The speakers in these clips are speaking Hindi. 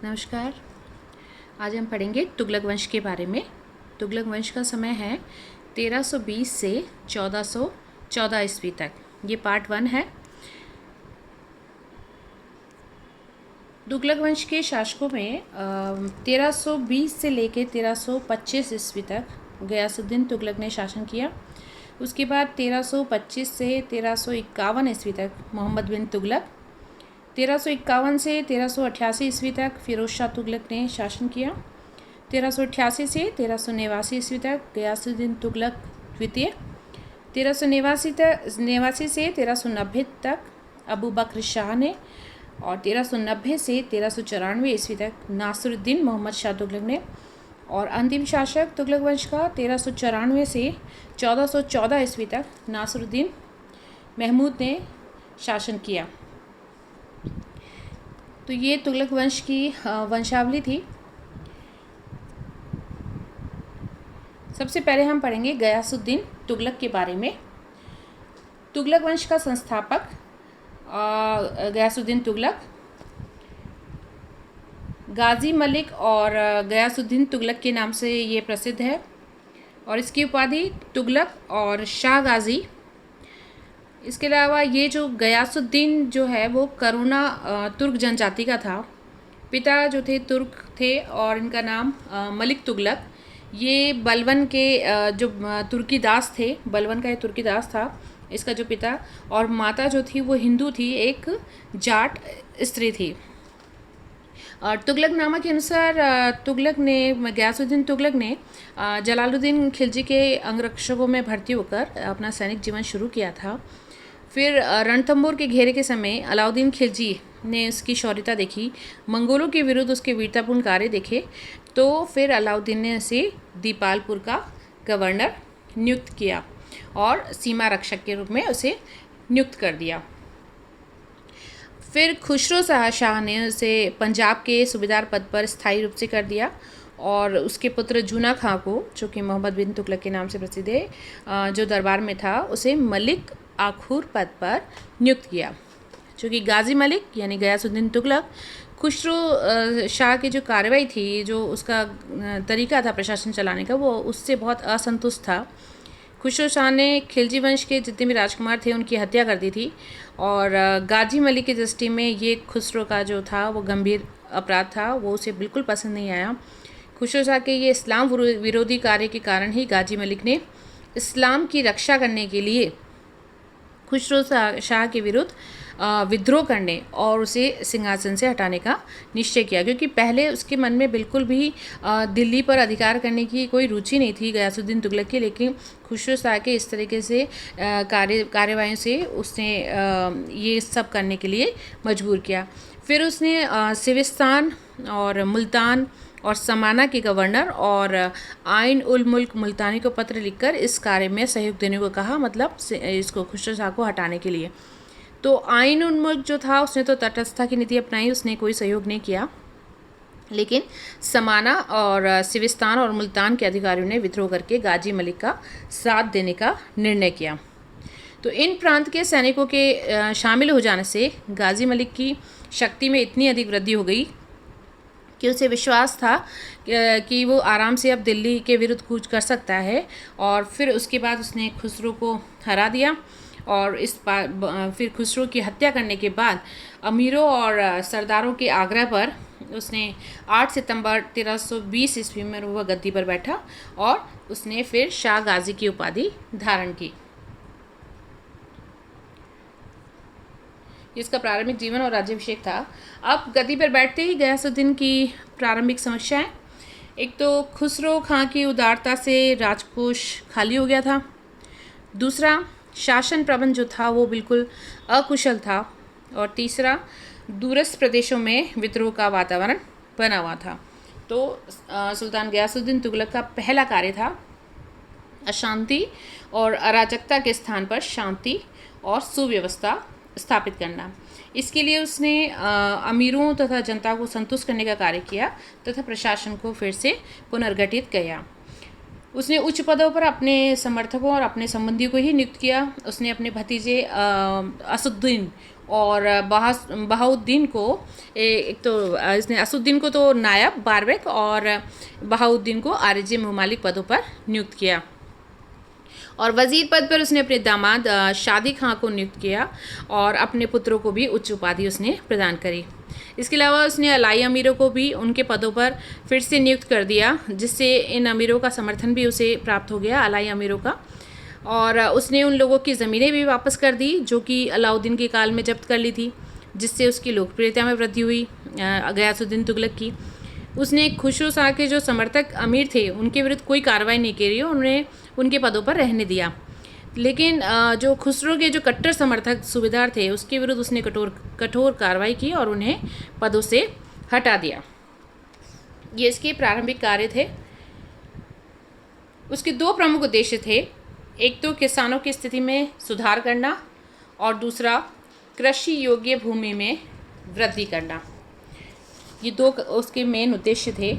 नमस्कार। आज हम पढ़ेंगे तुगलक वंश के बारे में। तुगलक वंश का समय है 1320 से 1414 ईस्वी तक। ये पार्ट 1 है। तुगलक वंश के शासकों में 1320 से लेकर 1325 ईस्वी तक गयासुद्दीन तुगलक ने शासन किया। उसके बाद 1325 से 1351 ईस्वी तक मोहम्मद बिन तुगलक, 1351 से 1388 ईस्वी तक फिरोज शाह तुगलक ने शासन किया। 1388 से 1389 ईस्वी तक गयासुद्दीन तुगलक द्वितीय, 1389 से 1390 तक अबू बकर शाह ने, और 1390 से 1394 ईस्वी तक नासिरुद्दीन मोहम्मद शाह तुगलक ने, और अंतिम शासक तुगलक वंश का 1394 से 1414 ईस्वी तक नासिरुद्दीन महमूद ने शासन किया। तो ये तुगलक वंश की वंशावली थी। सबसे पहले हम पढ़ेंगे गयासुद्दीन तुगलक के बारे में। तुगलक वंश का संस्थापक गयासुद्दीन तुगलक, गाजी मलिक और गयासुद्दीन तुगलक के नाम से ये प्रसिद्ध है, और इसकी उपाधि तुगलक और शाह गाजी। इसके अलावा ये जो गयासुद्दीन जो है वो करुणा तुर्क जनजाति का था। पिता जो थे तुर्क थे और इनका नाम मलिक तुगलक। ये बलवन के जो तुर्की दास थे, बलवन का ये तुर्की दास था इसका जो पिता, और माता जो थी वो हिंदू थी, एक जाट स्त्री थी। और तुगलक नामा के अनुसार गयासुद्दीन तुगलक ने जलालुद्दीन खिलजी के अंगरक्षकों में भर्ती होकर अपना सैनिक जीवन शुरू किया था। फिर रणथंभौर के घेरे के समय अलाउद्दीन खिलजी ने उसकी शौर्यता देखी, मंगोलों के विरुद्ध उसके वीरतापूर्ण कार्य देखे, तो फिर अलाउद्दीन ने उसे दीपालपुर का गवर्नर नियुक्त किया और सीमा रक्षक के रूप में उसे नियुक्त कर दिया। फिर खुसरो शाह ने उसे पंजाब के सूबेदार पद पर स्थायी रूप से कर दिया, और उसके पुत्र जूना खां को, जो कि मोहम्मद बिन तुगलक के नाम से प्रसिद्ध है, जो दरबार में था, उसे मलिक आखूर पद पर नियुक्त किया। चूँकि गाजी मलिक यानी गयासुद्दीन तुगलक खुसरो शाह की जो कार्रवाई थी, जो उसका तरीका था प्रशासन चलाने का, वो उससे बहुत असंतुष्ट था। खुसरो शाह ने खिलजी वंश के जितने भी राजकुमार थे उनकी हत्या कर दी थी, और गाजी मलिक की दृष्टि में ये खुसरो का जो था वो गंभीर अपराध था, वो उसे बिल्कुल पसंद नहीं आया। खुसरो शाह के ये इस्लाम विरोधी कार्य के कारण ही गाजी मलिक ने इस्लाम की रक्षा करने के लिए खुसरो शाह के विरुद्ध विद्रोह करने और उसे सिंहासन से हटाने का निश्चय किया, क्योंकि पहले उसके मन में बिल्कुल भी दिल्ली पर अधिकार करने की कोई रुचि नहीं थी गयासुद्दीन तुगलक की। लेकिन खुसरो शाह के इस तरीके से कार्यवाहियों से उसने ये सब करने के लिए मजबूर किया। फिर उसने सिविस्तान और मुल्तान और समाना के गवर्नर और आइन उल मुल्क मुल्तानी को पत्र लिखकर इस कार्य में सहयोग देने को कहा, मतलब इसको खुसरो शाह को हटाने के लिए। तो आइन उल मुल्क जो था उसने तो तटस्थता की नीति अपनाई, उसने कोई सहयोग नहीं किया, लेकिन समाना और सिविस्तान और मुल्तान के अधिकारियों ने विद्रोह करके गाजी मलिक का साथ देने का निर्णय किया। तो इन प्रांत के सैनिकों के शामिल हो जाने से गाजी मलिक की शक्ति में इतनी अधिक वृद्धि हो गई कि उसे विश्वास था कि वो आराम से अब दिल्ली के विरुद्ध कूच कर सकता है। और फिर उसके बाद उसने खुसरो को हरा दिया, और फिर खुसरो की हत्या करने के बाद अमीरों और सरदारों के आग्रह पर उसने 8 सितंबर 1320 ईस्वी में वह गद्दी पर बैठा, और उसने फिर शाह गाजी की उपाधि धारण की। इसका प्रारंभिक जीवन और राज्याभिषेक था। अब गद्दी पर बैठते ही गयासुद्दीन की प्रारंभिक समस्याएं, एक तो खुसरो खां की उदारता से राजकोष खाली हो गया था। दूसरा, शासन प्रबंध जो था वो बिल्कुल अकुशल था। और तीसरा, दूरस्थ प्रदेशों में विद्रोह का वातावरण बना हुआ था। तो सुल्तान गयासुद्दीन तुगलक का पहला कार्य था अशांति और अराजकता के स्थान पर शांति और सुव्यवस्था स्थापित करना। इसके लिए उसने अमीरों तथा जनता को संतुष्ट करने का कार्य किया तथा प्रशासन को फिर से पुनर्गठित किया। उसने उच्च पदों पर अपने समर्थकों और अपने संबंधियों को ही नियुक्त किया। उसने अपने भतीजे असुद्दीन और बहाउद्दीन को एक तो इसने असुद्दीन को तो नायब बारबेक और बहाउद्दीन को आरिज़ ममालिक पदों पर नियुक्त किया। और वज़ीर पद पर उसने अपने दामाद शादी खां को नियुक्त किया और अपने पुत्रों को भी उच्च उपाधि उसने प्रदान करी। इसके अलावा उसने अलाई अमीरों को भी उनके पदों पर फिर से नियुक्त कर दिया, जिससे इन अमीरों का समर्थन भी उसे प्राप्त हो गया, अलाई अमीरों का। और उसने उन लोगों की ज़मीनें भी वापस कर दी जो कि अलाउद्दीन के काल में जब्त कर ली थी, जिससे उसकी लोकप्रियता में वृद्धि हुई गयासुद्दीन तुगलक की। उसने खुसरो शाह के जो समर्थक अमीर थे उनके विरुद्ध कोई कार्रवाई नहीं करी, उन्हें उनके पदों पर रहने दिया। लेकिन जो खुसरो के जो कट्टर समर्थक सूबेदार थे उसके विरुद्ध उसने कठोर कार्रवाई की और उन्हें पदों से हटा दिया। ये इसके प्रारंभिक कार्य थे। उसके दो प्रमुख उद्देश्य थे, एक तो किसानों की स्थिति में सुधार करना और दूसरा कृषि योग्य भूमि में वृद्धि करना। ये दो उसके मेन उद्देश्य थे।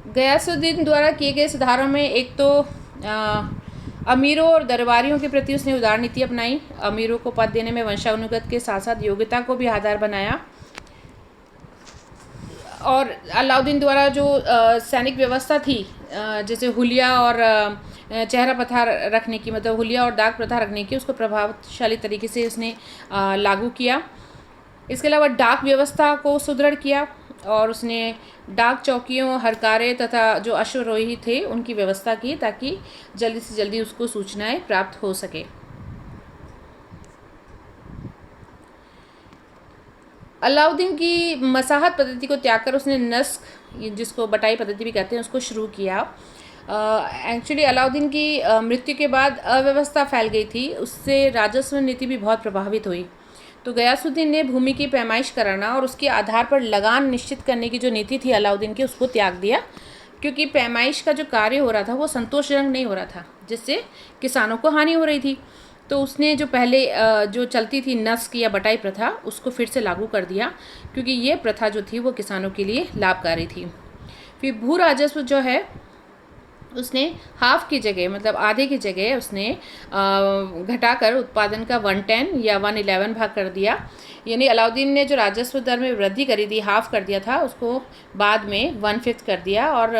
गयासुद्दीन द्वारा किए गए सुधारों में एक तो अमीरों और दरबारियों के प्रति उसने उदार नीति अपनाई। अमीरों को पद देने में वंशानुगत के साथ साथ योग्यता को भी आधार बनाया। और अलाउद्दीन द्वारा जो सैनिक व्यवस्था थी, जैसे हुलिया और चेहरा प्रथा रखने की, मतलब हुलिया और दाग प्रथा रखने की, उसको प्रभावशाली तरीके से उसने लागू किया। इसके अलावा डाक व्यवस्था को सुदृढ़ किया और उसने डाक चौकियों, हरकारे तथा जो अश्वरोही थे उनकी व्यवस्था की ताकि जल्दी से जल्दी उसको सूचनाएं प्राप्त हो सके। अलाउद्दीन की मसाहत पद्धति को त्याग कर उसने नस्क, जिसको बटाई पद्धति भी कहते हैं, उसको शुरू किया। एक्चुअली अलाउद्दीन की मृत्यु के बाद अव्यवस्था फैल गई थी, उससे राजस्व नीति भी बहुत प्रभावित हुई। तो गयासुद्दीन ने भूमि की पैमाइश कराना और उसके आधार पर लगान निश्चित करने की जो नीति थी अलाउद्दीन की, उसको त्याग दिया, क्योंकि पैमाइश का जो कार्य हो रहा था वो संतोषजनक नहीं हो रहा था, जिससे किसानों को हानि हो रही थी। तो उसने जो पहले जो चलती थी नस्क या बटाई प्रथा, उसको फिर से लागू कर दिया, क्योंकि ये प्रथा जो थी वो किसानों के लिए लाभकारी थी। फिर भू राजस्व जो है उसने हाफ की जगह, मतलब आधे की जगह उसने घटाकर उत्पादन का 1/10 या 1/11 भाग कर दिया। यानी अलाउद्दीन ने जो राजस्व दर में वृद्धि करी थी, हाफ कर दिया था, उसको बाद में 1/5 कर दिया। और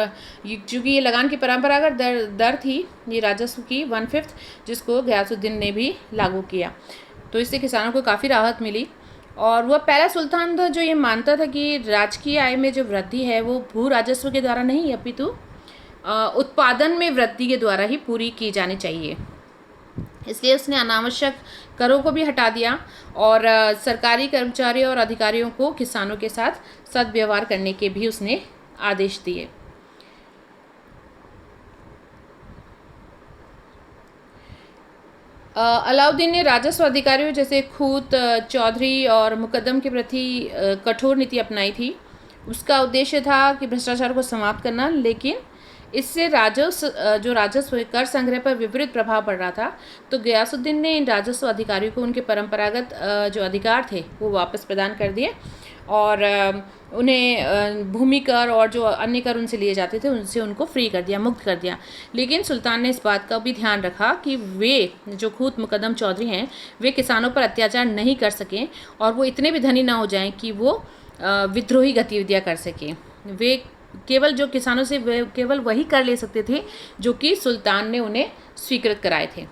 चूँकि ये लगान की परंपरागत दर थी ये राजस्व की 1/5, जिसको गयासुद्दीन ने भी लागू किया, तो इससे किसानों को काफ़ी राहत मिली। और वह पहला सुल्तान था जो ये मानता था कि राजकीय आय में जो वृद्धि है वो भू राजस्व के द्वारा नहीं, अपितु उत्पादन में वृद्धि के द्वारा ही पूरी की जानी चाहिए। इसलिए उसने अनावश्यक करों को भी हटा दिया और सरकारी कर्मचारियों और अधिकारियों को किसानों के साथ सद्व्यवहार करने के भी उसने आदेश दिए। अलाउद्दीन ने राजस्व अधिकारियों जैसे खूत, चौधरी और मुकद्दम के प्रति कठोर नीति अपनाई थी। उसका उद्देश्य था कि भ्रष्टाचार को समाप्त करना, लेकिन इससे राजस्व कर संग्रह पर विपरीत प्रभाव पड़ रहा था। तो गयासुद्दीन ने इन राजस्व अधिकारियों को उनके परंपरागत जो अधिकार थे वो वापस प्रदान कर दिए और उन्हें भूमि कर और जो अन्य कर उनसे लिए जाते थे उनसे उनको फ्री कर दिया, मुक्त कर दिया। लेकिन सुल्तान ने इस बात का भी ध्यान रखा कि वे जो खूत, मुकद्दम, चौधरी हैं, वे किसानों पर अत्याचार नहीं कर सकें और वो इतने भी धनी ना हो जाएं कि वो विद्रोही गतिविधियां कर सकें। वे केवल जो किसानों से केवल वही कर ले सकते थे जो कि सुल्तान ने उन्हें स्वीकृत कराए थे।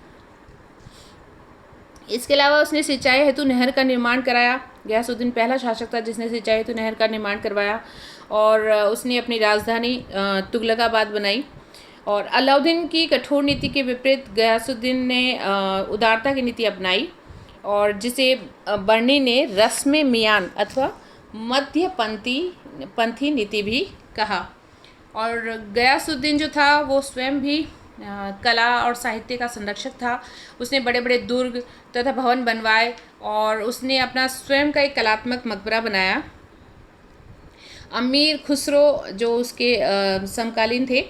इसके अलावा उसने सिंचाई हेतु नहर का निर्माण कराया। गयासुद्दीन पहला शासक था जिसने सिंचाई हेतु नहर का निर्माण करवाया और उसने अपनी राजधानी तुगलकाबाद बनाई। और अलाउद्दीन की कठोर नीति के विपरीत गयासुद्दीन ने उदारता की नीति अपनाई और जिसे बर्नी ने रस्म मियान अथवा मध्यपंथी नीति भी कहा। और गयासुद्दीन जो था वो स्वयं भी कला और साहित्य का संरक्षक था। उसने बड़े बड़े दुर्ग तथा भवन बनवाए और उसने अपना स्वयं का एक कलात्मक मकबरा बनाया। अमीर खुसरो जो उसके समकालीन थे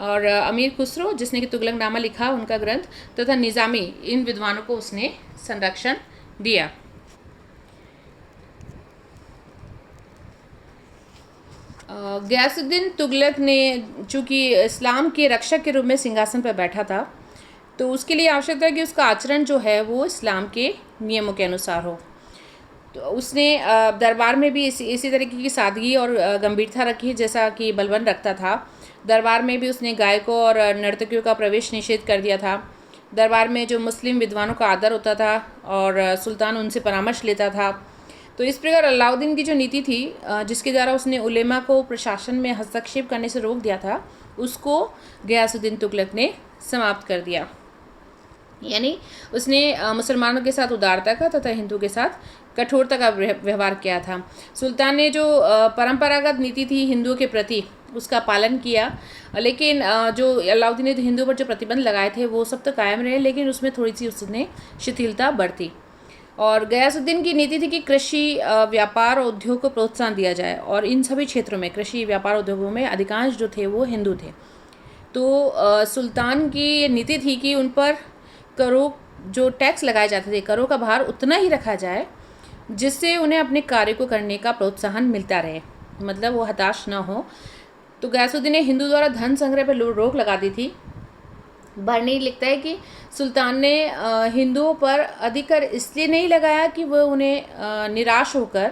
और अमीर खुसरो जिसने कि तुगलकनामा लिखा, उनका ग्रंथ, तथा निज़ामी, इन विद्वानों को उसने संरक्षण दिया। गयासुद्दीन तुगलक ने चूँकि इस्लाम के रक्षक के रूप में सिंहासन पर बैठा था, तो उसके लिए आवश्यक था कि उसका आचरण जो है वो इस्लाम के नियमों के अनुसार हो। तो उसने दरबार में भी इसी तरीके की सादगी और गंभीरता रखी जैसा कि बलबन रखता था। दरबार में भी उसने गायकों और नर्तकियों का प्रवेश निषेध कर दिया था। दरबार में जो मुस्लिम विद्वानों का आदर होता था और सुल्तान उनसे परामर्श लेता था। तो इस प्रकार अलाउद्दीन की जो नीति थी जिसके द्वारा उसने उलेमा को प्रशासन में हस्तक्षेप करने से रोक दिया था, उसको गयासुद्दीन तुगलक ने समाप्त कर दिया। यानी उसने मुसलमानों के साथ उदारता का तथा हिंदू के साथ कठोरता का व्यवहार किया था। सुल्तान ने जो परंपरागत नीति थी हिंदुओं के प्रति उसका पालन किया, लेकिन जो अलाउद्दीन ने हिंदुओं पर जो प्रतिबंध लगाए थे वो सब तो कायम रहे, लेकिन उसमें थोड़ी सी उसने शिथिलता बरती। और गयासुद्दीन की नीति थी कि कृषि, व्यापार और उद्योग को प्रोत्साहन दिया जाए, और इन सभी क्षेत्रों में कृषि, व्यापार, उद्योगों में अधिकांश जो थे वो हिंदू थे। तो सुल्तान की नीति थी कि उन पर करों जो टैक्स लगाए जाते थे, करों का भार उतना ही रखा जाए जिससे उन्हें अपने कार्य को करने का प्रोत्साहन मिलता रहे, मतलब वो हताश ना हो। तो गयासुद्दीन ने हिंदू द्वारा धन संग्रह पर रोक लगा दी थी। बर्नी लिखता है कि सुल्तान ने हिंदुओं पर अधिक कर इसलिए नहीं लगाया कि वह उन्हें निराश होकर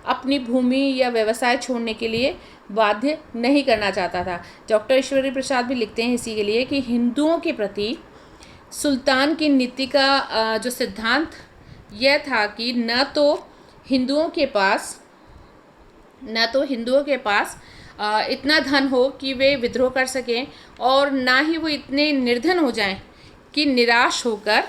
अपनी भूमि या व्यवसाय छोड़ने के लिए बाध्य नहीं करना चाहता था। डॉक्टर ईश्वरी प्रसाद भी लिखते हैं इसी के लिए कि हिंदुओं के प्रति सुल्तान की नीति का जो सिद्धांत यह था कि न तो हिंदुओं के पास इतना धन हो कि वे विद्रोह कर सकें, और ना ही वो इतने निर्धन हो जाएं कि निराश होकर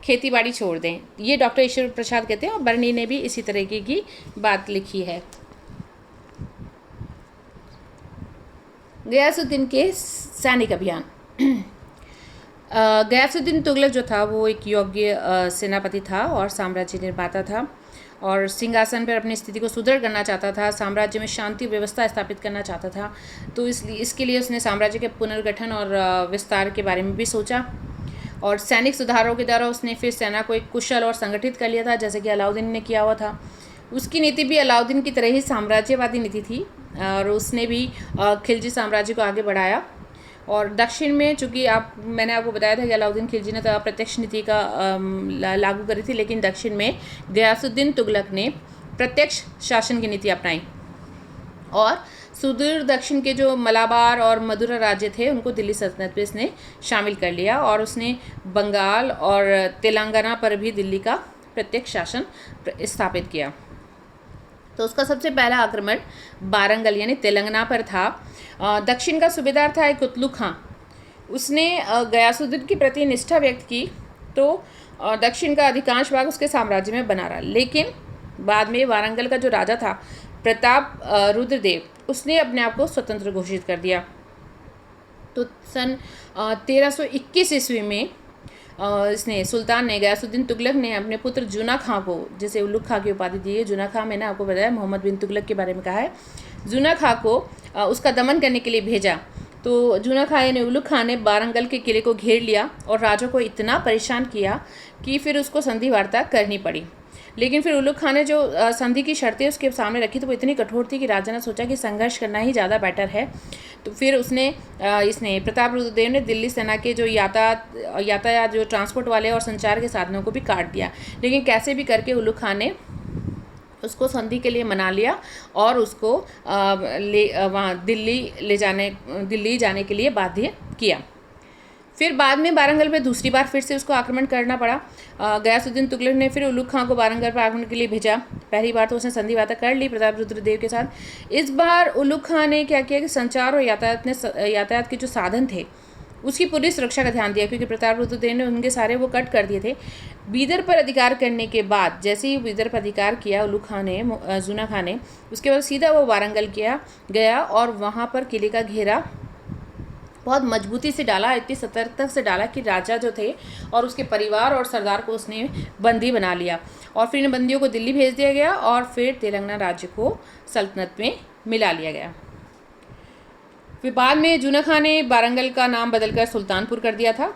खेतीबाड़ी छोड़ दें। ये डॉक्टर ईश्वर प्रसाद कहते हैं, और बर्नी ने भी इसी तरीके की बात लिखी है। गयासुद्दीन के सैनिक अभियान। गयासुद्दीन तुगलक जो था वो एक योग्य सेनापति था और साम्राज्य निर्माता था, और सिंहासन पर अपनी स्थिति को सुदृढ़ करना चाहता था, साम्राज्य में शांति व्यवस्था स्थापित करना चाहता था। तो इसके लिए उसने साम्राज्य के पुनर्गठन और विस्तार के बारे में भी सोचा, और सैनिक सुधारों के द्वारा उसने फिर सेना को एक कुशल और संगठित कर लिया था, जैसे कि अलाउद्दीन ने किया हुआ था। उसकी नीति भी अलाउद्दीन की तरह ही साम्राज्यवादी नीति थी, और उसने भी खिलजी साम्राज्य को आगे बढ़ाया। और दक्षिण में, चूँकि मैंने आपको बताया था कि अलाउद्दीन खिलजी ने तो अप्रत्यक्ष नीति का लागू करी थी, लेकिन दक्षिण में गयासुद्दीन तुगलक ने प्रत्यक्ष शासन की नीति अपनाई, और सुदूर दक्षिण के जो मलाबार और मदुरा राज्य थे उनको दिल्ली सल्तनत में इसने शामिल कर लिया, और उसने बंगाल और तेलंगाना पर भी दिल्ली का प्रत्यक्ष शासन स्थापित किया। तो उसका सबसे पहला आक्रमण वारंगल यानी तेलंगाना पर था। दक्षिण का सूबेदार था कुतलुक खां। उसने गयासुद्दीन के प्रति निष्ठा व्यक्त की, तो दक्षिण का अधिकांश भाग उसके साम्राज्य में बना रहा, लेकिन बाद में वारंगल का जो राजा था प्रताप रुद्रदेव, उसने अपने आप को स्वतंत्र घोषित कर दिया। तो सन 1321 ईस्वी में इसने सुल्तान ने गयासुद्दीन तुगलक ने अपने पुत्र जूना खां को, जिसे उलुग खां की उपाधि दी है, जूना खां मैंने आपको बताया मोहम्मद बिन तुगलक के बारे में कहा है, जूना खां को उसका दमन करने के लिए भेजा। तो जूना खां यानी उलुग खां ने वारंगल के किले को घेर लिया और राजा को इतना परेशान किया कि फिर उसको संधि वार्ता करनी पड़ी। लेकिन फिर उलुग खां ने जो संधि की शर्तें उसके सामने रखी तो वो इतनी कठोर थी कि राजा ने सोचा कि संघर्ष करना ही ज़्यादा बेटर है। तो फिर इसने प्रताप रुद्रदेव ने दिल्ली सेना के जो यातायात जो ट्रांसपोर्ट वाले और संचार के साधनों को भी काट दिया, लेकिन कैसे भी करके उलुग खां ने उसको संधि के लिए मना लिया और उसको वहाँ दिल्ली जाने के लिए बाध्य किया। फिर बाद में वारंगल पे दूसरी बार फिर से उसको आक्रमण करना पड़ा। गयासुद्दीन तुगलक ने फिर उलुग खां को वारंगल पर आक्रमण के लिए भेजा। पहली बार तो उसने संधि वार्ता कर ली प्रताप रुद्रदेव के साथ। इस बार उलुग खां ने क्या किया कि संचार और यातायात के जो साधन थे उसकी पूरी सुरक्षा का ध्यान दिया, क्योंकि प्रताप रुद्रदेव ने उनके सारे वो कट कर दिए थे। बीदर पर अधिकार करने के बाद, जैसे ही बीदर पर अधिकार किया उलुग खां ने, जूना खां ने, उसके बाद सीधा वो वारंगल गया और वहाँ पर किले का घेरा बहुत मजबूती से डाला, इतनी सतर्कता से डाला कि राजा जो थे और उसके परिवार और सरदार को उसने बंदी बना लिया, और फिर इन बंदियों को दिल्ली भेज दिया गया और फिर तेलंगाना राज्य को सल्तनत में मिला लिया गया। फिर बाद में जूना खां ने वारंगल का नाम बदलकर सुल्तानपुर कर दिया था।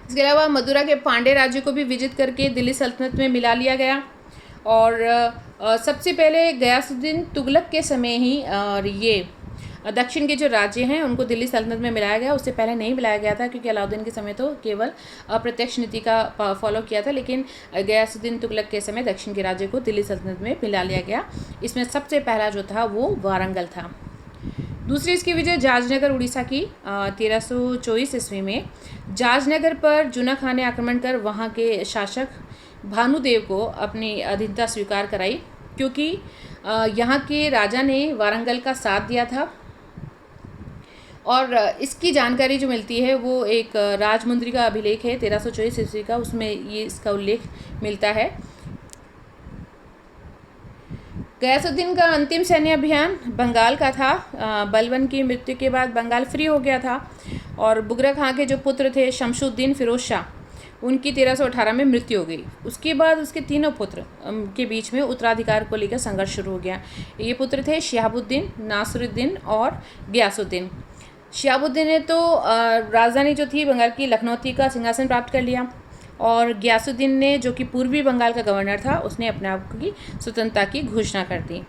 इसके अलावा मदुरा के पांडे राज्य को भी विजित करके दिल्ली सल्तनत में मिला लिया गया, और सबसे पहले गयासुद्दीन तुगलक के समय ही और ये दक्षिण के जो राज्य हैं उनको दिल्ली सल्तनत में मिलाया गया। उससे पहले नहीं मिलाया गया था क्योंकि अलाउद्दीन के समय तो केवल अप्रत्यक्ष नीति का फॉलो किया था, लेकिन गयासुद्दीन तुगलक के समय दक्षिण के राज्य को दिल्ली सल्तनत में मिला लिया गया। इसमें सबसे पहला जो था वो वारंगल था। दूसरी इसकी विजय जाजनगर उड़ीसा की 1324 ईस्वी में। जाजनगर पर जूना खान ने आक्रमण कर वहाँ के शासक भानुदेव को अपनी अधीनता स्वीकार कराई, क्योंकि यहाँ के राजा ने वारंगल का साथ दिया था। और इसकी जानकारी जो मिलती है वो एक राजमुंद्री का अभिलेख है 1324 ईस्वी का, उसमें ये इसका उल्लेख मिलता है। गयासुद्दीन का अंतिम सैन्य अभियान बंगाल का था। बलबन की मृत्यु के बाद बंगाल फ्री हो गया था और बुगरा खां के जो पुत्र थे शमशुद्दीन फिरोज शाह, उनकी 1318 में मृत्यु हो गई। उसके बाद उसके तीनों पुत्र के बीच में उत्तराधिकार को लेकर संघर्ष शुरू हो गया। ये पुत्र थे शिहाबुद्दीन, नासिरुद्दीन और गयासुद्दीन। शिहाबुद्दीन ने तो राजधानी जो थी बंगाल की लखनौती का सिंहासन प्राप्त कर लिया, और गयासुद्दीन ने जो कि पूर्वी बंगाल का गवर्नर था उसने अपने आप की स्वतंत्रता की घोषणा कर दी।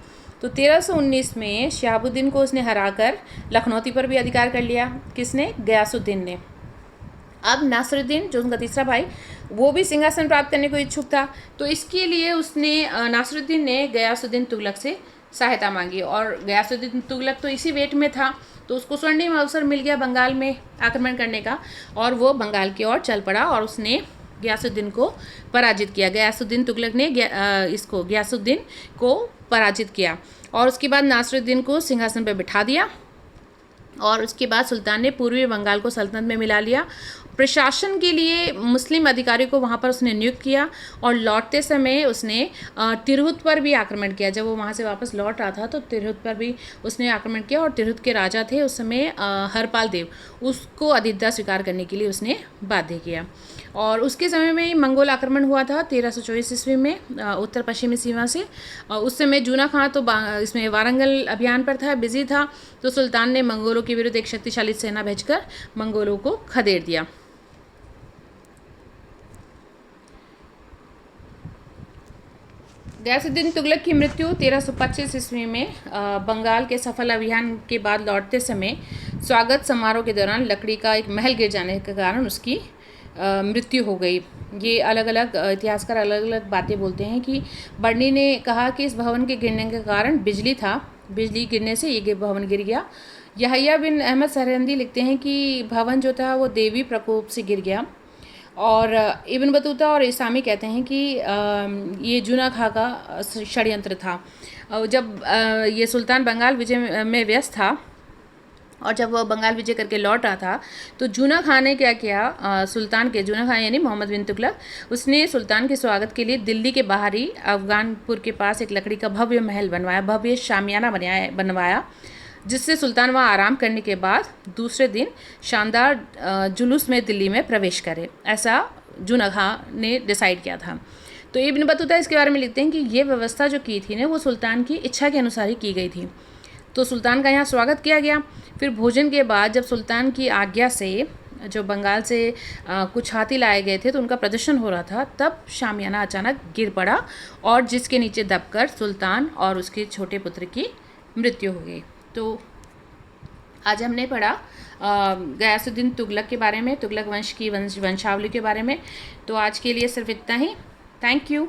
तो 1319 में शिहाबुद्दीन को उसने हराकर लखनौती पर भी अधिकार कर लिया। किसने? गयासुद्दीन ने। अब नासिरुद्दीन जो उनका तीसरा भाई, वो भी सिंहासन प्राप्त करने को इच्छुक था, तो इसके लिए उसने नासिरुद्दीन ने गयासुद्दीन तुगलक से सहायता मांगी। और गयासुद्दीन तुगलक तो इसी वेट में था, तो उसको स्वर्णिम अवसर मिल गया बंगाल में आक्रमण करने का, और वो बंगाल की ओर चल पड़ा और उसने गयासुद्दीन को पराजित किया। गयासुद्दीन तुगलक ने गयासुद्दीन को पराजित किया और उसके बाद नासिरुद्दीन को सिंहासन पर बिठा दिया, और उसके बाद सुल्तान ने पूर्वी बंगाल को सल्तनत में मिला लिया। प्रशासन के लिए मुस्लिम अधिकारी को वहाँ पर उसने नियुक्त किया, और लौटते समय उसने तिरहुत पर भी आक्रमण किया। जब वो वहाँ से वापस लौट रहा था तो तिरहुत पर भी उसने आक्रमण किया, और तिरहुत के राजा थे उस समय हरपाल देव, उसको अधीनता स्वीकार करने के लिए उसने बाध्य किया। और उसके समय में ही मंगोल आक्रमण हुआ था 1324 ईस्वी में उत्तर पश्चिमी सीमा से। उस समय जूना खां तो इसमें वारंगल अभियान पर था, बिजी था, तो सुल्तान ने मंगोलों के विरुद्ध एक शक्तिशाली सेना भेजकर मंगोलों को खदेड़ दिया। गयासुद्दीन तुगलक की मृत्यु 1325 ईस्वी में बंगाल के सफल अभियान के बाद लौटते समय स्वागत समारोह के दौरान लकड़ी का एक महल गिर जाने के कारण उसकी मृत्यु हो गई। ये अलग अलग इतिहासकार अलग अलग बातें बोलते हैं कि बर्नी ने कहा कि इस भवन के गिरने के कारण बिजली गिरने से ये भवन गिर गया। यहया बिन अहमद सरहिंदी लिखते हैं कि भवन जो था वो देवी प्रकोप से गिर गया, और इब्न बतूता और इसामी कहते हैं कि ये जूना खां का षड्यंत्र था। जब ये सुल्तान बंगाल विजय में व्यस्त था और जब वह बंगाल विजय करके लौट रहा था, तो जूना खां ने क्या किया, जूना खां यानी मोहम्मद बिन तुगलक, उसने सुल्तान के स्वागत के लिए दिल्ली के बाहरी अफगानपुर के पास एक लकड़ी का भव्य महल बनवाया, भव्य शामियाना बनवाया, जिससे सुल्तान वहाँ आराम करने के बाद दूसरे दिन शानदार जुलूस में दिल्ली में प्रवेश करे। ऐसा जूना खां ने डिसाइड किया था। तो इब्न बतूता इसके बारे में लिखते हैं कि ये व्यवस्था जो की थी ना, वो सुल्तान की इच्छा के अनुसार ही की गई थी। तो सुल्तान का यहाँ स्वागत किया गया। फिर भोजन के बाद जब सुल्तान की आज्ञा से जो बंगाल से कुछ हाथी लाए गए थे तो उनका प्रदर्शन हो रहा था, तब शामियाना अचानक गिर पड़ा और जिसके नीचे दबकर सुल्तान और उसके छोटे पुत्र की मृत्यु हो गई। तो आज हमने पढ़ा गयासुद्दीन तुगलक के बारे में, तुगलक वंश की वंशावली के बारे में। तो आज के लिए सिर्फ इतना ही। Thank you.